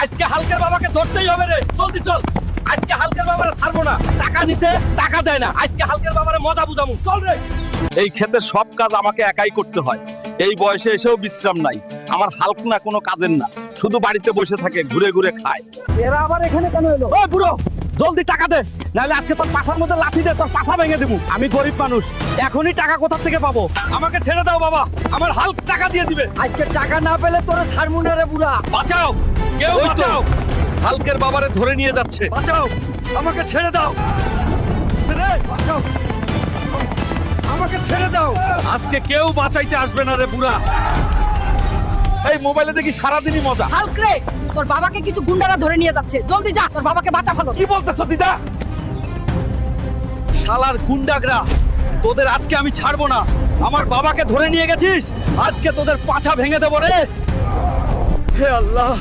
আজকে হালকের বাবাকে ধরতেই হবে রে, জলদি চল। আজকে হালকের বাবারে ছাড়বো না, টাকা নিছে টাকা দেয় না, আজকে হালকের বাবারে মজা বুঝামু, চল রে। এই ক্ষেতের সব কাজ আমাকে একাই করতে হয়, এই বয়সে এসেও বিশ্রাম নাই। আমার হালক না কোনো কাজের না, শুধু বাড়িতে বসে থাকে, ঘুরে ঘুরে খায়। এরা আবার এখানে কেন এলো? ওই বুড়ো, জলদি টাকা দে, নাহলে আজকে তোর পাছার মধ্যে লাঠি দে, তোর পাছা ভেঙে দেবো। আমি গরিব মানুষ, এখনই টাকা কোথা থেকে পাবো? আমাকে ছেড়ে দাও বাবা, আমার হালক টাকা দিয়ে দিবে। আজকে টাকা না পেলে তোরে ছাড়মু না রে বুড়া। বাঁচাও, কেউ বাঁচাও, হালকের বাবারে ধরে নিয়ে যাচ্ছে। বাঁচাও, আমাকে ছেড়ে দাও রে, বাঁচাও, আমাকে ছেড়ে দাও। আজকে কেউ বাঁচাইতে আসবে না রে বুড়া। এই মোবাইলে দেখি সারাদিনই মজা। হাল্ক রে, তোর বাবাকে কিছু গুন্ডারা ধরে নিয়ে যাচ্ছে, জলদি যা, তোর বাবাকে বাঁচা ভালো। কি বলতেছ দিদা? শালার গুন্ডাগরা, তোদের আজকে আমি ছাড়বো না। আমার বাবাকে ধরে নিয়ে গেছিস, আজকে তোদের পাছা ভেঙে দেবো রে। হে আল্লাহ,